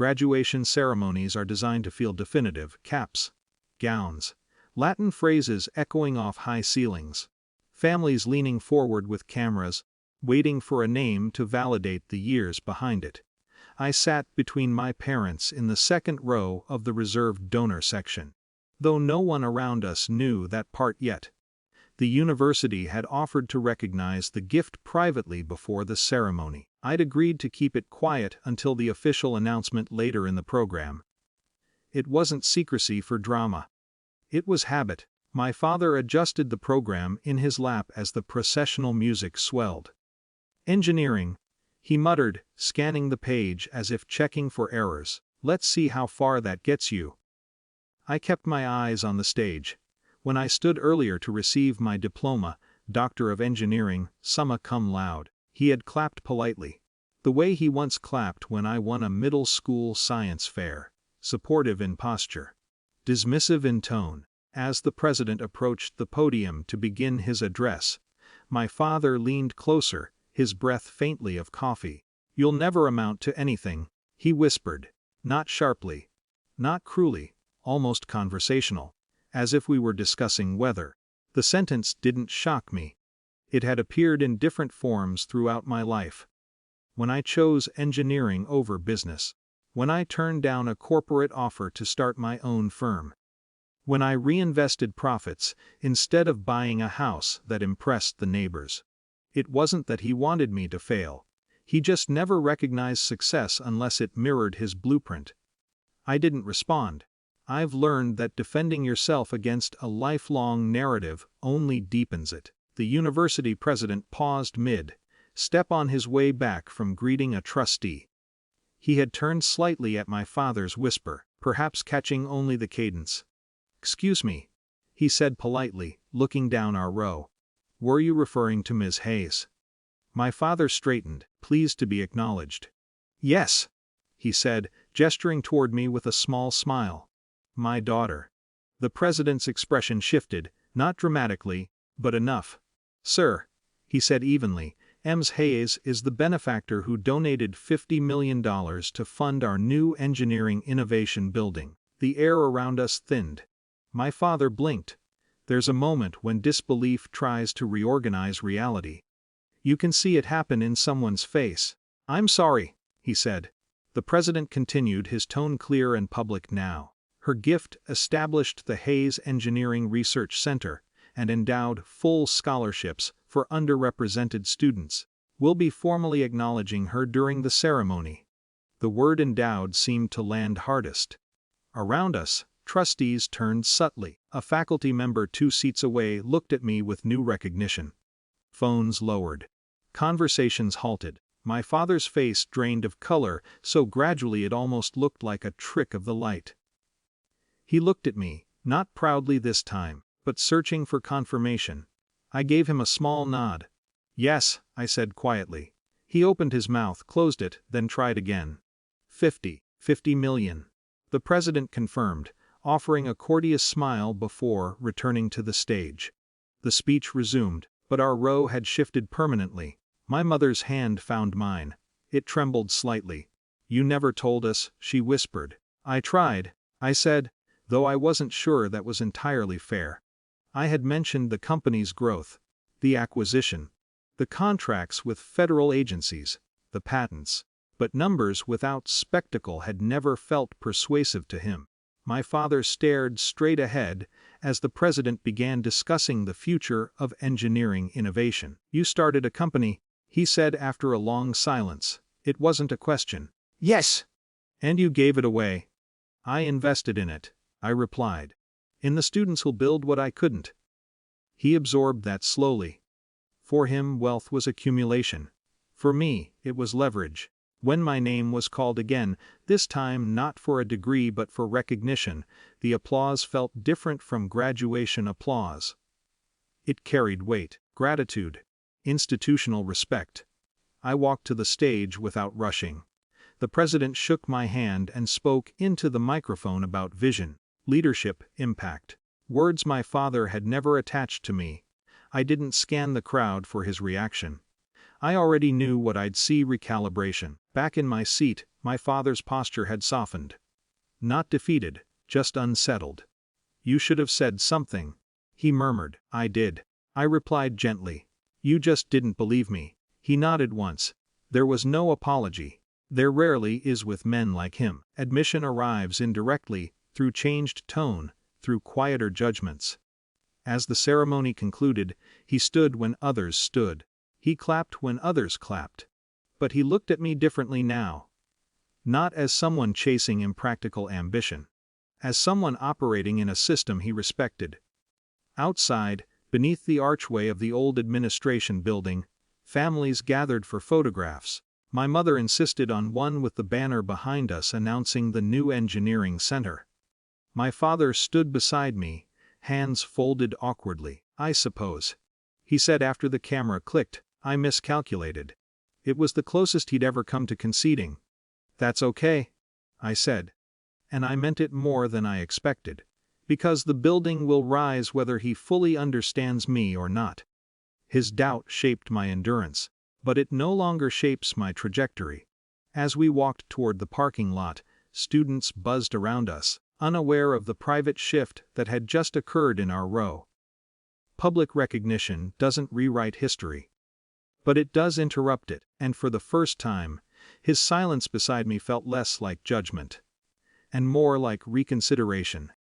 Graduation ceremonies are designed to feel definitive: caps, gowns, Latin phrases echoing off high ceilings, families leaning forward with cameras, waiting for a name to validate the years behind it. I sat between my parents in the second row of the reserved donor section. Though no one around us knew that part yet. The university had offered to recognize the gift privately before the ceremony. I'd agreed to keep it quiet until the official announcement later in the program. It wasn't secrecy for drama. It was habit. My father adjusted the program in his lap as the processional music swelled. Engineering, he muttered, scanning the page as if checking for errors. Let's see how far that gets you. I kept my eyes on the stage. When I stood earlier to receive my diploma, Doctor of Engineering, summa cum laude, he had clapped politely. The way he once clapped when I won a middle school science fair, supportive in posture, dismissive in tone. As the president approached the podium to begin his address, my father leaned closer, his breath faintly of coffee. "You'll never amount to anything," he whispered, not sharply, not cruelly, almost conversational, as if we were discussing weather. The sentence didn't shock me. It had appeared in different forms throughout my life. When I chose engineering over business. When I turned down a corporate offer to start my own firm. When I reinvested profits instead of buying a house that impressed the neighbors. It wasn't that he wanted me to fail. He just never recognized success unless it mirrored his blueprint. I didn't respond. I've learned that defending yourself against a lifelong narrative only deepens it. The university president paused mid-step on his way back from greeting a trustee. He had turned slightly at my father's whisper, perhaps catching only the cadence. "Excuse me," he said politely, looking down our row. "Were you referring to Ms. Hayes?" My father straightened, pleased to be acknowledged. "Yes," he said, gesturing toward me with a small smile. "My daughter." The president's expression shifted, not dramatically, but enough. "Sir," he said evenly, "Ms. Hayes is the benefactor who donated $50 million to fund our new engineering innovation building." The air around us thinned. My father blinked. There's a moment when disbelief tries to reorganize reality. You can see it happen in someone's face. "I'm sorry," he said. The president continued, his tone clear and public now. "Her gift established the Hayes Engineering Research Center and endowed full scholarships for underrepresented students. We'll be formally acknowledging her during the ceremony." The word endowed seemed to land hardest. Around us, trustees turned subtly. A faculty member 2 seats away looked at me with new recognition. Phones lowered. Conversations halted. My father's face drained of color so gradually it almost looked like a trick of the light. He looked at me, not proudly this time, but searching for confirmation. I gave him a small nod. "Yes," I said quietly. He opened his mouth, closed it, then tried again. 50 million. The president confirmed, offering a courteous smile before returning to the stage. The speech resumed, but our row had shifted permanently. My mother's hand found mine. It trembled slightly. "You never told us," she whispered. "I tried," I said, though I wasn't sure that was entirely fair. I had mentioned the company's growth, the acquisition, the contracts with federal agencies, the patents, but numbers without spectacle had never felt persuasive to him. My father stared straight ahead as the president began discussing the future of engineering innovation. "You started a company," he said after a long silence. It wasn't a question. "Yes." "And you gave it away." "I invested in it," I replied. "In the students who'll build what I couldn't." He absorbed that slowly. For him, wealth was accumulation. For me, it was leverage. When my name was called again, this time not for a degree but for recognition, the applause felt different from graduation applause. It carried weight, gratitude, institutional respect. I walked to the stage without rushing. The president shook my hand and spoke into the microphone about vision, leadership, impact. Words my father had never attached to me. I didn't scan the crowd for his reaction. I already knew what I'd see: recalibration. Back in my seat, My father's posture had softened. Not defeated, just unsettled. "You should have said something," he murmured. "I did," I replied gently. "You just didn't believe me." He nodded once. There was no apology. There rarely is with men like him. Admission arrives indirectly, through changed tone, through quieter judgments. As the ceremony concluded, he stood when others stood. He clapped when others clapped. But he looked at me differently now. Not as someone chasing impractical ambition. As someone operating in a system he respected. Outside, beneath the archway of the old administration building, families gathered for photographs. My mother insisted on one with the banner behind us announcing the new engineering center. My father stood beside me, hands folded awkwardly. "I suppose," he said after the camera clicked, "I miscalculated." It was the closest he'd ever come to conceding. "That's okay," I said. And I meant it more than I expected. Because the building will rise whether he fully understands me or not. His doubt shaped my endurance, but it no longer shapes my trajectory. As we walked toward the parking lot, students buzzed around us, unaware of the private shift that had just occurred in our row. Public recognition doesn't rewrite history. But it does interrupt it, and for the first time, his silence beside me felt less like judgment. And more like reconsideration.